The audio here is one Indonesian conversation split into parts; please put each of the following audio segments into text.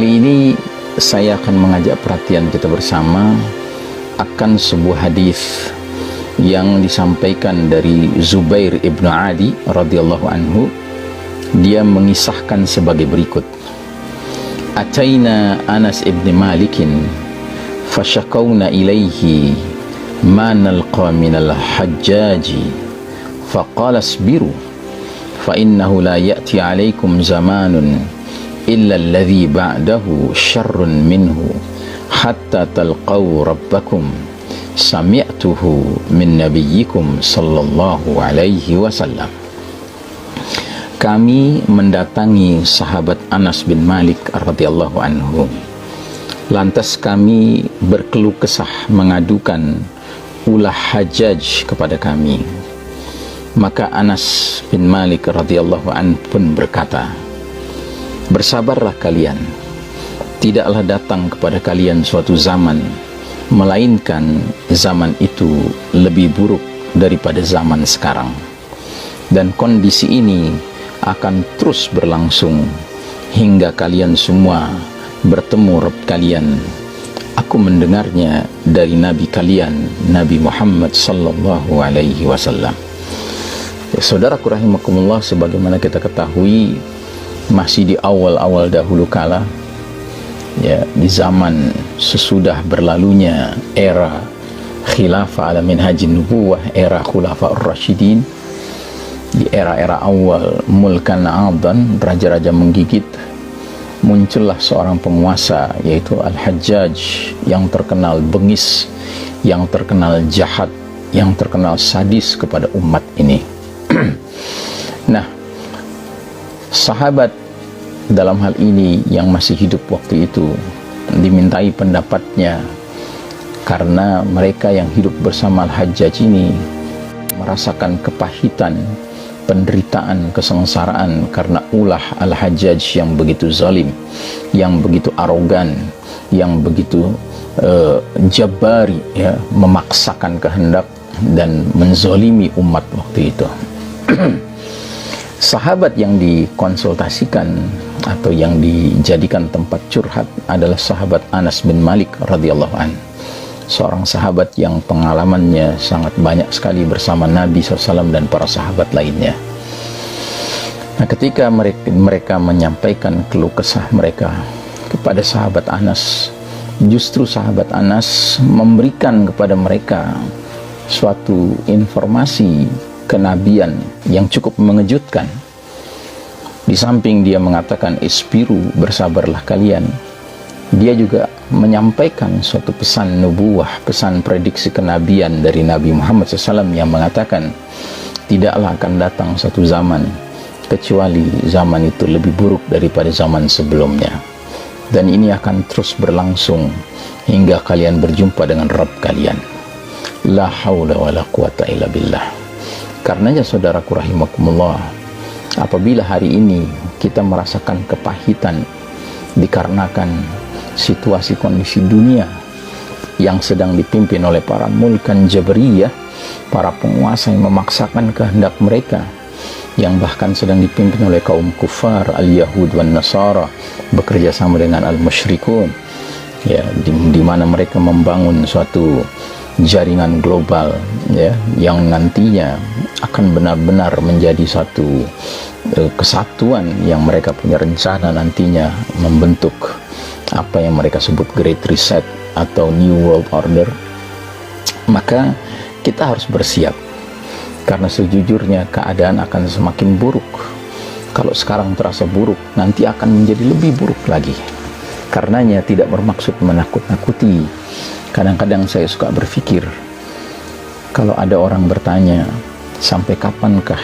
Kali ini saya akan mengajak perhatian kita bersama akan sebuah hadis yang disampaikan dari Zubair ibnu Adi radhiyallahu anhu. Dia mengisahkan sebagai berikut: Ataina Anas ibn Malikin fashakawna ilaihi ma nalqa minal hajjaji faqala asbiru fa innahu la ya'ti alaikum zamanun illa alladhi ba'dahu syarrun minhu hatta talqaw rabbakum sami'tuhu min nabiyyikum sallallahu alaihi wasallam. Kami mendatangi sahabat Anas bin Malik radhiyallahu anhu. Lantas kami berkeluh kesah mengadukan ulah Hajjaj kepada kami. Maka Anas bin Malik radhiyallahu anhu pun berkata, bersabarlah kalian, tidaklah datang kepada kalian suatu zaman, melainkan zaman itu lebih buruk daripada zaman sekarang. Dan kondisi ini akan terus berlangsung hingga kalian semua bertemu Rabb kalian. Aku mendengarnya dari Nabi kalian, Nabi Muhammad sallallahu alaihi wasallam. Ya, saudaraku rahimakumullah, sebagaimana kita ketahui, masih di awal-awal dahulu kala, ya, di zaman sesudah berlalunya era khilafah ala minhajin nubuwah, era khulafa ar-rasyidin, di era-era awal mulkan adan, raja-raja menggigit, muncullah seorang penguasa yaitu Al-Hajjaj yang terkenal bengis, yang terkenal jahat, yang terkenal sadis kepada umat ini. Nah, sahabat dalam hal ini yang masih hidup waktu itu dimintai pendapatnya, karena mereka yang hidup bersama Al-Hajjaj ini merasakan kepahitan, penderitaan, kesengsaraan karena ulah Al-Hajjaj yang begitu zalim, yang begitu arogan, yang begitu jabari, ya, memaksakan kehendak dan menzalimi umat waktu itu. Sahabat yang dikonsultasikan atau yang dijadikan tempat curhat adalah sahabat Anas bin Malik radhiyallahu an, seorang sahabat yang pengalamannya sangat banyak sekali bersama Nabi SAW dan para sahabat lainnya. Nah, ketika mereka menyampaikan keluh kesah mereka kepada sahabat Anas, justru sahabat Anas memberikan kepada mereka suatu informasi kenabian yang cukup mengejutkan. Di samping dia mengatakan isbiru, bersabarlah kalian, dia juga menyampaikan suatu pesan nubuwah, pesan prediksi kenabian dari Nabi Muhammad SAW yang mengatakan tidaklah akan datang satu zaman kecuali zaman itu lebih buruk daripada zaman sebelumnya, dan ini akan terus berlangsung hingga kalian berjumpa dengan Rabb kalian. La haula wa la quwata illa billah. Karenanya saudaraku rahimakumullah, apabila hari ini kita merasakan kepahitan dikarenakan situasi kondisi dunia yang sedang dipimpin oleh para mulkan jabriyah, para penguasa yang memaksakan kehendak mereka, yang bahkan sedang dipimpin oleh kaum kufar al-Yahud wan Nasara, bekerja sama dengan al-musyrikun, ya, di mana mereka membangun suatu jaringan global, ya, yang nantinya akan benar-benar menjadi satu kesatuan yang mereka punya rencana nantinya membentuk apa yang mereka sebut Great Reset atau New World Order. Maka kita harus bersiap, karena sejujurnya keadaan akan semakin buruk. Kalau sekarang terasa buruk, nanti akan menjadi lebih buruk lagi. Karenanya tidak bermaksud menakut-nakuti. Kadang-kadang saya suka berpikir, kalau ada orang bertanya, sampai kapankah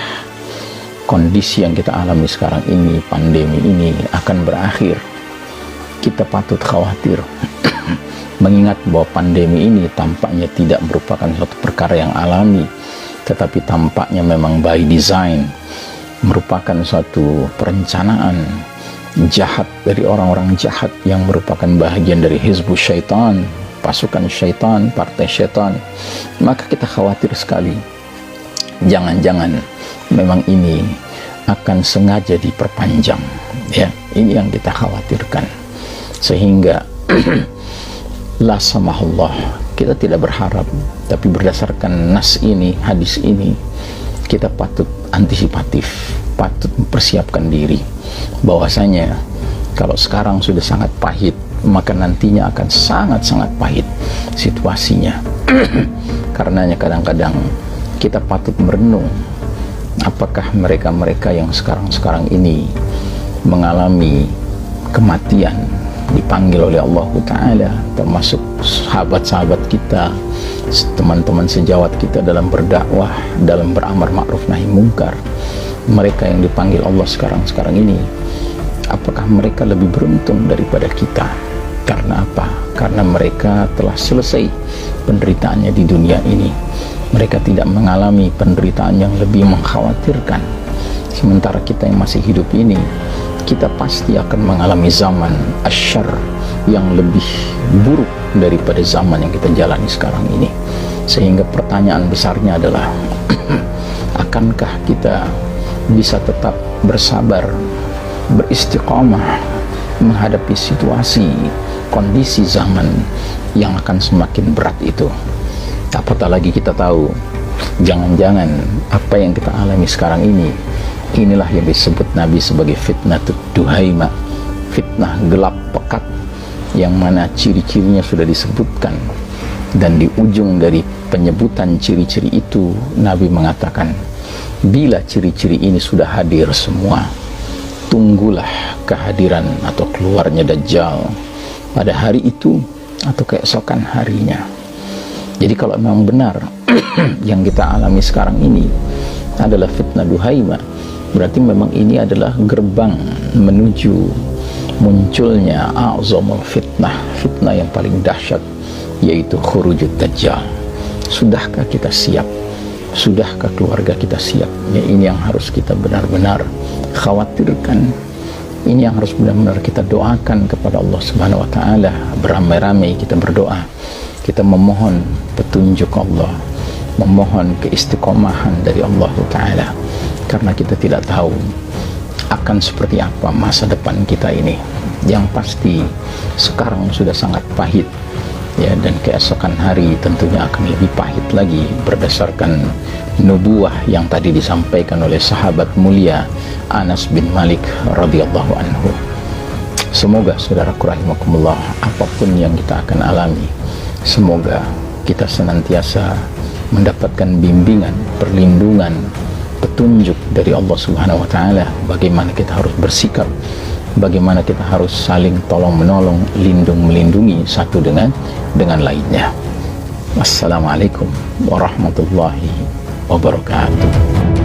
kondisi yang kita alami sekarang ini, pandemi ini akan berakhir? Kita patut khawatir, mengingat bahwa pandemi ini tampaknya tidak merupakan suatu perkara yang alami, tetapi tampaknya memang by design, merupakan suatu perencanaan jahat dari orang-orang jahat yang merupakan bahagian dari hizbus syaitan, pasukan syaitan, partai syaitan. Maka kita khawatir sekali, jangan-jangan memang ini akan sengaja diperpanjang, ya. Ini yang kita khawatirkan. Sehingga la samahullah, kita tidak berharap, tapi berdasarkan nas ini, hadis ini, kita patut antisipatif, patut mempersiapkan diri bahwasanya kalau sekarang sudah sangat pahit, maka nantinya akan sangat-sangat pahit situasinya. Karenanya kadang-kadang kita patut merenung, apakah mereka-mereka yang sekarang-sekarang ini mengalami kematian, dipanggil oleh Allah Ta'ala, termasuk sahabat-sahabat kita, teman-teman sejawat kita dalam berdakwah, dalam beramar ma'ruf nahi mungkar, mereka yang dipanggil Allah sekarang-sekarang ini, apakah mereka lebih beruntung daripada kita? Karena apa? Karena mereka telah selesai penderitaannya di dunia ini. Mereka tidak mengalami penderitaan yang lebih mengkhawatirkan. Sementara kita yang masih hidup ini, kita pasti akan mengalami zaman asyar yang lebih buruk daripada zaman yang kita jalani sekarang ini. Sehingga pertanyaan besarnya adalah akankah kita bisa tetap bersabar, beristiqamah menghadapi situasi, kondisi zaman yang akan semakin berat itu? Apatah lagi kita tahu, jangan-jangan apa yang kita alami sekarang ini, inilah yang disebut Nabi sebagai fitnah duhaima, fitnah gelap pekat, yang mana ciri-cirinya sudah disebutkan. Dan di ujung dari penyebutan ciri-ciri itu, Nabi mengatakan, bila ciri-ciri ini sudah hadir semua, tunggulah kehadiran atau keluarnya Dajjal pada hari itu atau keesokan harinya. Jadi kalau memang benar yang kita alami sekarang ini adalah fitnah duhaima, berarti memang ini adalah gerbang menuju munculnya a'zamul fitnah, fitnah yang paling dahsyat, yaitu khurujud Dajjal. Sudahkah kita siap? Sudahkah keluarga kita siap? Ya, ini yang harus kita benar-benar khawatirkan. Ini yang harus benar-benar kita doakan kepada Allah Subhanahu wa Ta'ala. Beramai-ramai kita berdoa, kita memohon petunjuk Allah, memohon keistiqomahan dari Allah Ta'ala, karena kita tidak tahu akan seperti apa masa depan kita ini. Yang pasti sekarang sudah sangat pahit, ya, dan keesokan hari tentunya akan lebih pahit lagi berdasarkan nubuah yang tadi disampaikan oleh sahabat mulia Anas bin Malik radhiyallahu anhu. Semoga saudaraku rahimakumullah, apapun yang kita akan alami, semoga kita senantiasa mendapatkan bimbingan, perlindungan, petunjuk dari Allah Subhanahu wa Ta'ala, bagaimana kita harus bersikap, bagaimana kita harus saling tolong menolong, lindung melindungi satu dengan lainnya. Wassalamualaikum warahmatullahi wabarakatuh.